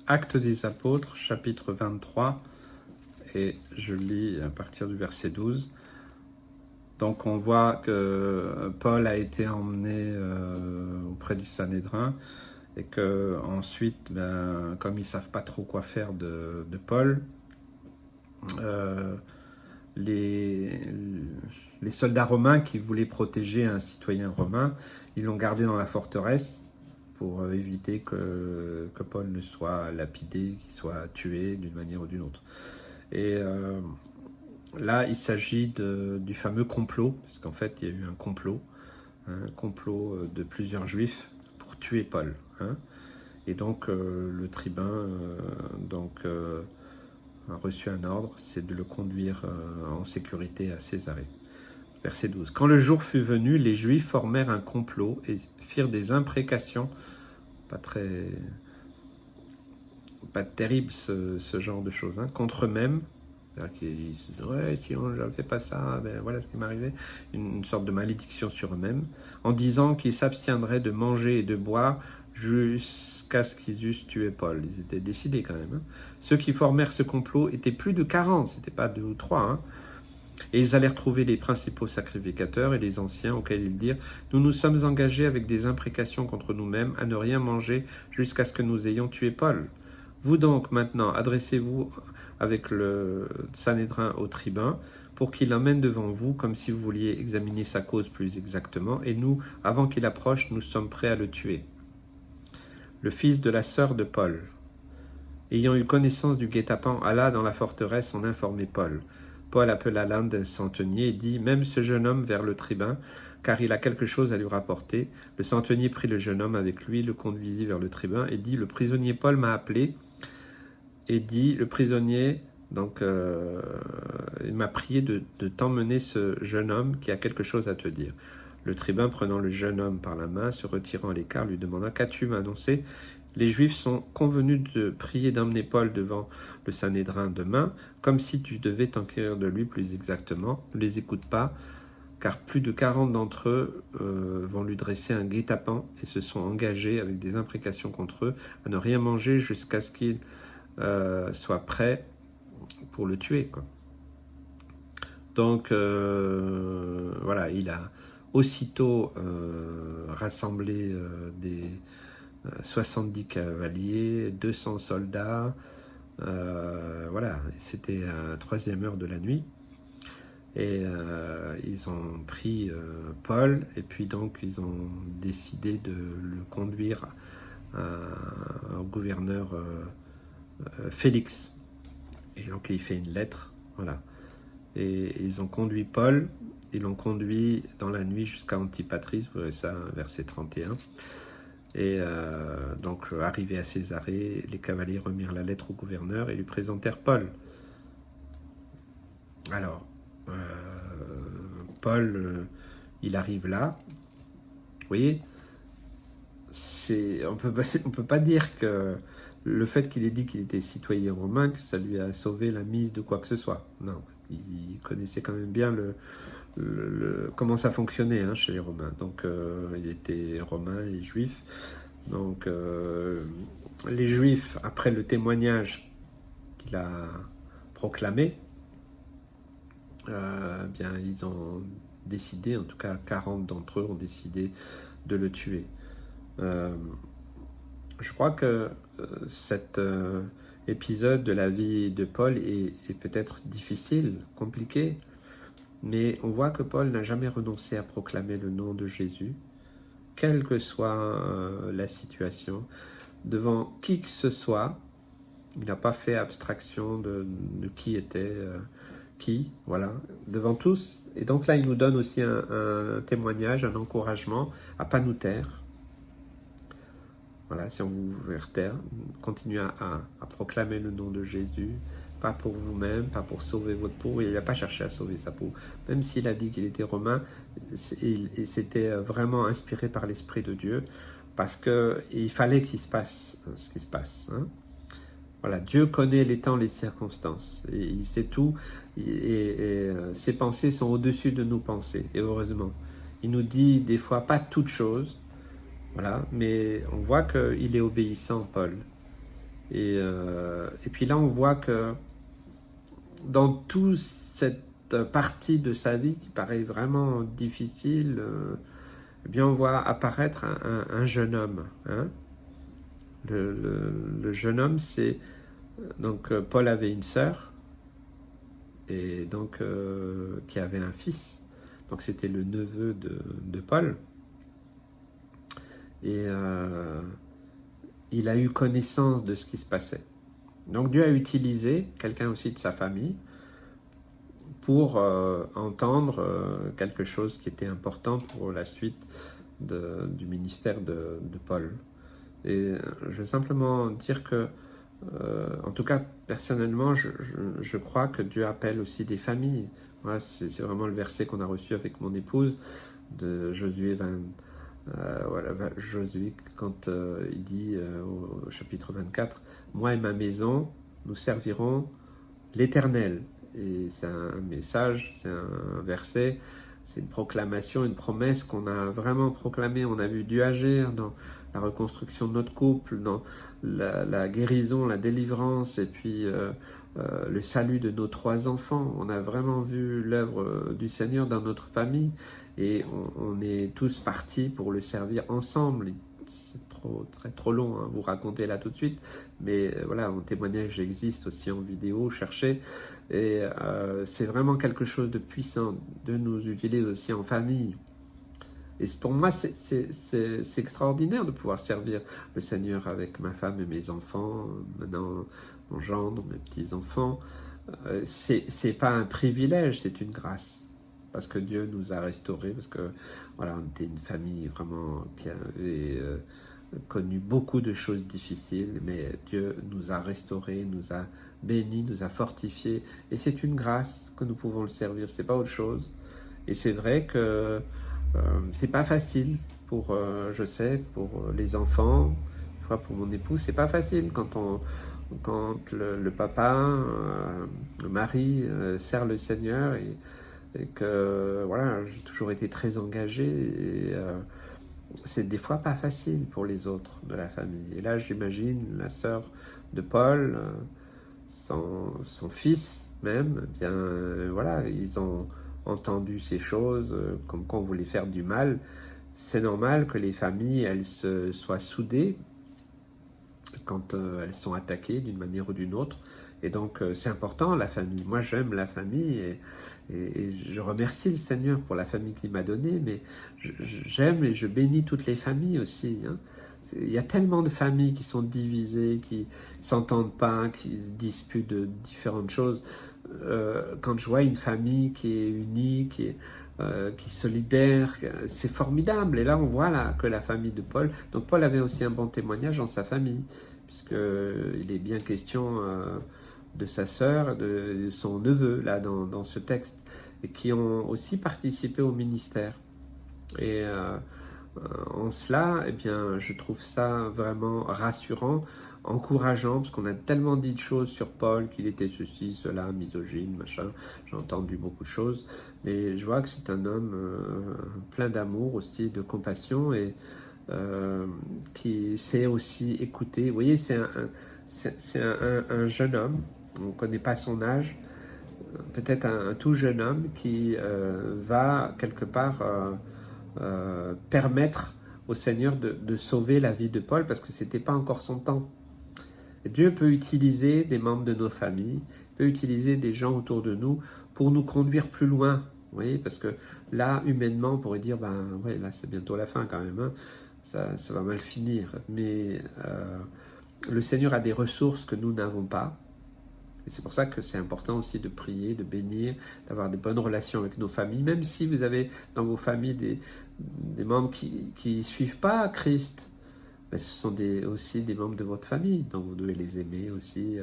Actes des Apôtres, chapitre 23, et je lis à partir du verset 12. Donc on voit que Paul a été emmené auprès du Sanhédrin, et que ensuite, comme ils ne savent pas trop quoi faire de Paul, les soldats romains qui voulaient protéger un citoyen romain, ils l'ont gardé dans la forteresse pour éviter que Paul ne soit lapidé, qu'il soit tué d'une manière ou d'une autre. Et là, il s'agit du fameux complot, parce qu'en fait, il y a eu un complot de plusieurs juifs pour tuer Paul. Et donc, le tribun a reçu un ordre, c'est de le conduire en sécurité à Césarée. Verset 12. Quand le jour fut venu, les Juifs formèrent un complot et firent des imprécations, pas terrible ce genre de choses, contre eux-mêmes. Ils se disent, ouais, si je ne fais pas ça, voilà ce qui m'arrivait. Une sorte de malédiction sur eux-mêmes, en disant qu'ils s'abstiendraient de manger et de boire jusqu'à ce qu'ils eussent tué Paul. Ils étaient décidés quand même. Ceux qui formèrent ce complot étaient plus de 40, c'était pas 2 ou 3. Et ils allèrent trouver les principaux sacrificateurs et les anciens, auxquels ils dirent « Nous nous sommes engagés avec des imprécations contre nous-mêmes à ne rien manger jusqu'à ce que nous ayons tué Paul. Vous donc, maintenant, adressez-vous avec le Sanhédrin au tribun pour qu'il l'emmène devant vous, comme si vous vouliez examiner sa cause plus exactement, et nous, avant qu'il approche, nous sommes prêts à le tuer. » Le fils de la sœur de Paul, ayant eu connaissance du guet-apens, alla dans la forteresse en informer Paul. Paul appela l'un des centeniers et dit « Même ce jeune homme vers le tribun, car il a quelque chose à lui rapporter. » Le centenier prit le jeune homme avec lui, le conduisit vers le tribun et dit « Le prisonnier Paul m'a appelé. » Et dit le prisonnier, il m'a prié de t'emmener ce jeune homme qui a quelque chose à te dire. Le tribun, prenant le jeune homme par la main, se retirant à l'écart, lui demanda « Qu'as-tu m'annoncer ? Les Juifs sont convenus de prier d'emmener Paul devant le Sanhédrin demain, comme si tu devais t'enquérir de lui plus exactement. Ne les écoute pas, car plus de 40 d'entre eux vont lui dresser un guet-apens et se sont engagés avec des imprécations contre eux à ne rien manger jusqu'à ce qu'il soit prêt pour le tuer, quoi. » Donc, voilà, il a aussitôt rassemblé des 70 cavaliers, 200 soldats, voilà, c'était à 3e heure de la nuit, et ils ont pris Paul, et puis donc ils ont décidé de le conduire au gouverneur Félix, et donc il fait une lettre, voilà, et ils ont conduit Paul, ils l'ont conduit dans la nuit jusqu'à Antipatris, vous voyez ça, verset 31. Et donc, arrivé à Césarée, les cavaliers remirent la lettre au gouverneur et lui présentèrent Paul. Alors, Paul, il arrive là. Vous voyez, on peut pas dire que le fait qu'il ait dit qu'il était citoyen romain, que ça lui a sauvé la mise de quoi que ce soit. Non, il connaissait quand même bien comment ça fonctionnait chez les Romains. Donc, il était romain et juif. Donc, les Juifs, après le témoignage qu'il a proclamé, ils ont décidé, en tout cas 40 d'entre eux ont décidé de le tuer. Je crois que cet épisode de la vie de Paul est peut-être difficile, compliqué, mais on voit que Paul n'a jamais renoncé à proclamer le nom de Jésus, quelle que soit la situation, devant qui que ce soit. Il n'a pas fait abstraction de qui était qui, voilà, devant tous. Et donc là, il nous donne aussi un témoignage, un encouragement à ne pas nous taire. Voilà, si on vous veut taire, continuez à proclamer le nom de Jésus, pas pour vous-même, pas pour sauver votre peau. Il n'a pas cherché à sauver sa peau. Même s'il a dit qu'il était romain, c'était vraiment inspiré par l'Esprit de Dieu, parce qu'il fallait qu'il se passe ce qui se passe. Voilà, Dieu connaît les temps, les circonstances, et il sait tout, et ses pensées sont au-dessus de nos pensées, et heureusement. Il nous dit des fois pas toutes choses, voilà, mais on voit qu'il est obéissant, Paul. Et puis là, on voit que dans toute cette partie de sa vie qui paraît vraiment difficile, eh bien on voit apparaître un jeune homme. Hein. Le jeune homme, c'est... Donc Paul avait une sœur, et donc qui avait un fils. Donc c'était le neveu de Paul. Et il a eu connaissance de ce qui se passait. Donc Dieu a utilisé quelqu'un aussi de sa famille pour entendre quelque chose qui était important pour la suite du ministère de Paul. Et je veux simplement dire que, en tout cas personnellement, je crois que Dieu appelle aussi des familles. Voilà, c'est vraiment le verset qu'on a reçu avec mon épouse de Josué 20. Voilà, Josué, quand il dit au chapitre 24, « Moi et ma maison, nous servirons l'Éternel ». Et c'est un message, c'est un verset, c'est une proclamation, une promesse qu'on a vraiment proclamée. On a vu Dieu agir dans la reconstruction de notre couple, dans la guérison, la délivrance, et puis le salut de nos 3 enfants. On a vraiment vu l'œuvre du Seigneur dans notre famille, et on est tous partis pour le servir ensemble. C'est trop long à vous raconter là tout de suite, mais voilà, mon témoignage existe aussi en vidéo, cherchez, et c'est vraiment quelque chose de puissant de nous utiliser aussi en famille. Et pour moi, c'est extraordinaire de pouvoir servir le Seigneur avec ma femme et mes enfants, maintenant mon gendre, mes petits-enfants. C'est pas un privilège, c'est une grâce. Parce que Dieu nous a restaurés, parce que voilà, on était une famille vraiment qui avait connu beaucoup de choses difficiles, mais Dieu nous a restaurés, nous a bénis, nous a fortifiés, et c'est une grâce que nous pouvons le servir, c'est pas autre chose. Et c'est vrai que c'est pas facile pour, je sais, pour les enfants, pour mon époux, c'est pas facile quand le papa, le mari sert le Seigneur, et que voilà, j'ai toujours été très engagé, et c'est des fois pas facile pour les autres de la famille. Et là, j'imagine la sœur de Paul, son fils même, eh bien voilà, ils ont entendu ces choses, comme qu'on voulait faire du mal. C'est normal que les familles, elles soient soudées quand elles sont attaquées d'une manière ou d'une autre. Et donc, c'est important, la famille. Moi, j'aime la famille, et je remercie le Seigneur pour la famille qu'il m'a donnée, mais j'aime et je bénis toutes les familles aussi. Hein. Il y a tellement de familles qui sont divisées, qui ne s'entendent pas, qui se disputent de différentes choses. Quand je vois une famille qui est unie, qui est solidaire, c'est formidable. Et là, on voit là, que la famille de Paul... Donc, Paul avait aussi un bon témoignage dans sa famille, puisqu'il est bien question de sa sœur, de son neveu, là, dans ce texte, et qui ont aussi participé au ministère. Et en cela, eh bien, je trouve ça vraiment rassurant, encourageant, parce qu'on a tellement dit de choses sur Paul, qu'il était ceci, cela, misogyne, machin. J'ai entendu beaucoup de choses, mais je vois que c'est un homme plein d'amour aussi, de compassion, et qui sait aussi écouter. Vous voyez, c'est un jeune homme, on ne connaît pas son âge, peut-être un tout jeune homme qui va quelque part permettre au Seigneur de sauver la vie de Paul, parce que ce n'était pas encore son temps. Et Dieu peut utiliser des membres de nos familles, peut utiliser des gens autour de nous pour nous conduire plus loin. Vous voyez, parce que là, humainement, on pourrait dire, ben ouais, là c'est bientôt la fin quand même, hein. Ça va mal finir. Mais le Seigneur a des ressources que nous n'avons pas. Et c'est pour ça que c'est important aussi de prier, de bénir, d'avoir des bonnes relations avec nos familles, même si vous avez dans vos familles des membres qui ne suivent pas Christ. Mais ce sont aussi des membres de votre famille, donc vous devez les aimer aussi,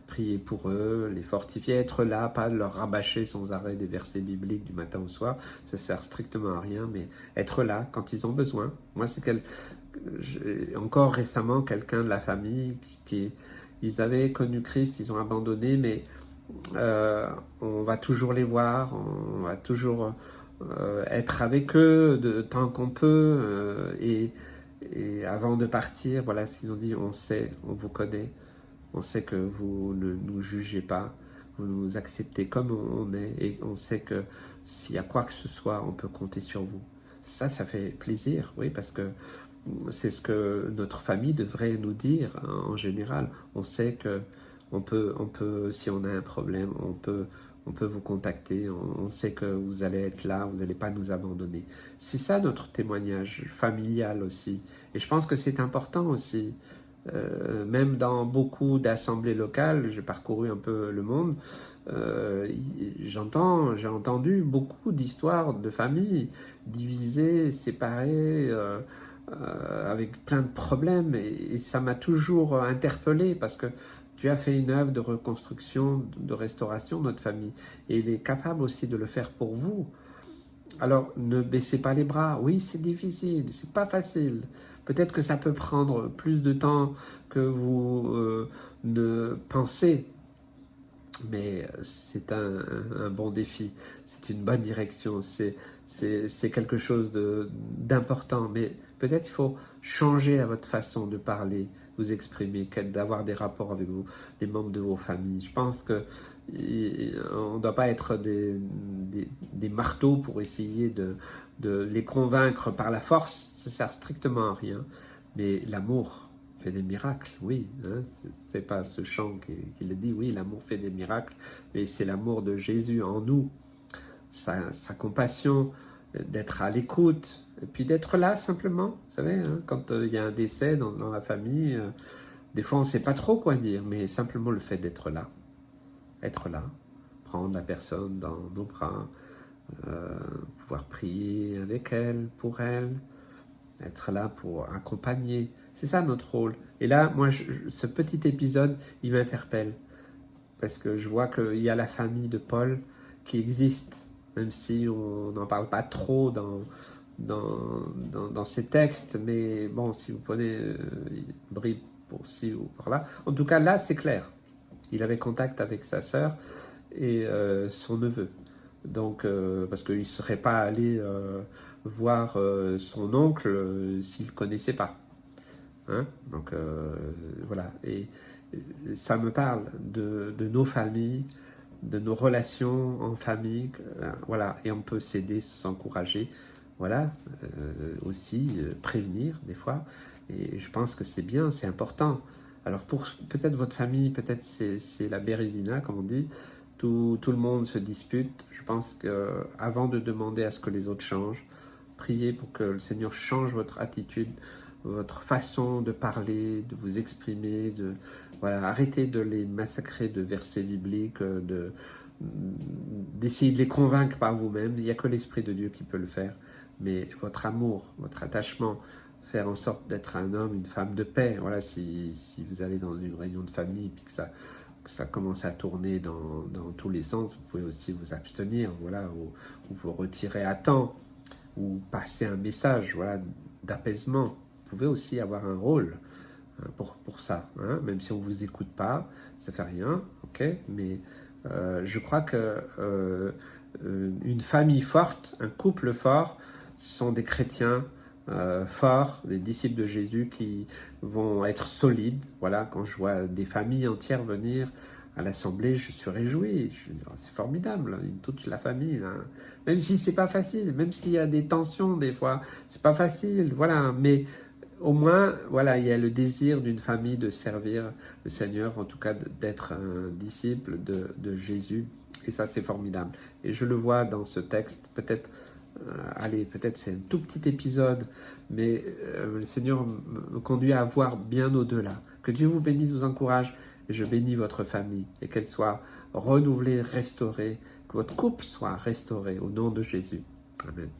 prier pour eux, les fortifier, être là, pas leur rabâcher sans arrêt des versets bibliques du matin au soir, ça sert strictement à rien, mais être là quand ils ont besoin. Moi, encore récemment, quelqu'un de la famille ils avaient connu Christ, ils ont abandonné, mais on va toujours les voir, on va toujours être avec eux de tant qu'on peut, et avant de partir, voilà, ils ont dit, on sait, on vous connaît, On sait que vous ne nous jugez pas, vous nous acceptez comme on est, et on sait que s'il y a quoi que ce soit, on peut compter sur vous. Ça fait plaisir, oui, parce que c'est ce que notre famille devrait nous dire en général. On sait que on peut, si on a un problème, on peut vous contacter. On sait que vous allez être là, vous n'allez pas nous abandonner. C'est ça notre témoignage familial aussi. Et je pense que c'est important aussi. Même dans beaucoup d'assemblées locales, j'ai parcouru un peu le monde, j'ai entendu beaucoup d'histoires de familles divisées, séparées, avec plein de problèmes, et ça m'a toujours interpellé parce que Dieu a fait une œuvre de reconstruction, de restauration de notre famille, et il est capable aussi de le faire pour vous. Alors ne baissez pas les bras. Oui, c'est difficile, c'est pas facile. Peut-être que ça peut prendre plus de temps que vous ne pensez, mais c'est un bon défi, c'est une bonne direction, c'est quelque chose d'important, mais peut-être il faut changer à votre façon de parler, vous exprimer, d'avoir des rapports avec vous, les membres de vos familles. Je pense que on ne doit pas être des marteaux pour essayer de les convaincre par la force, ça ne sert strictement à rien, mais l'amour fait des miracles, oui, hein, c'est pas ce chant qui le dit, oui, l'amour fait des miracles, mais c'est l'amour de Jésus en nous, sa compassion, d'être à l'écoute, et puis d'être là simplement, vous savez, hein, quand il y a un décès dans la famille, des fois on ne sait pas trop quoi dire, mais simplement le fait d'être là, prendre la personne dans nos bras, pouvoir prier avec elle, pour elle, être là pour accompagner. C'est ça notre rôle. Et là, moi, ce petit épisode, il m'interpelle. Parce que je vois qu'il y a la famille de Paul qui existe, même si on n'en parle pas trop dans ces textes. Mais bon, si vous prenez bribes pour ci ou par là. En tout cas, là, c'est clair. Il avait contact avec sa sœur et son neveu. Donc, parce qu'il ne serait pas allé voir son oncle s'il ne connaissait pas. Hein? Donc, voilà. Et ça me parle de nos familles, de nos relations en famille. Voilà. Et on peut s'aider, s'encourager. Voilà. Aussi, prévenir des fois. Et je pense que c'est bien, c'est important. Alors, pour peut-être votre famille, peut-être c'est la bérésina, comme on dit. Tout le monde se dispute. Je pense qu'avant de demander à ce que les autres changent, priez pour que le Seigneur change votre attitude, votre façon de parler, de vous exprimer, voilà, arrêtez de les massacrer de versets bibliques, d'essayer de les convaincre par vous-même. Il n'y a que l'Esprit de Dieu qui peut le faire. Mais votre amour, votre attachement, faire en sorte d'être un homme, une femme de paix. Voilà, si vous allez dans une réunion de famille puis que ça commence à tourner dans tous les sens, vous pouvez aussi vous abstenir, voilà, ou vous retirer à temps, ou passer un message, voilà, d'apaisement. Vous pouvez aussi avoir un rôle hein, pour ça, hein, même si on ne vous écoute pas, ça ne fait rien, ok, mais je crois que une famille forte, un couple fort, sont des chrétiens forts, des disciples de Jésus qui vont être solides. Voilà, quand je vois des familles entières venir à l'assemblée, je suis réjoui. C'est formidable, toute la famille. Là. Même si c'est pas facile, même s'il y a des tensions des fois, c'est pas facile. Voilà, mais au moins, voilà, il y a le désir d'une famille de servir le Seigneur, en tout cas d'être un disciple de Jésus. Et ça, c'est formidable. Et je le vois dans ce texte, peut-être. Allez, peut-être c'est un tout petit épisode, mais le Seigneur me conduit à voir bien au-delà. Que Dieu vous bénisse, vous encourage, et je bénis votre famille, et qu'elle soit renouvelée, restaurée, que votre couple soit restauré au nom de Jésus. Amen.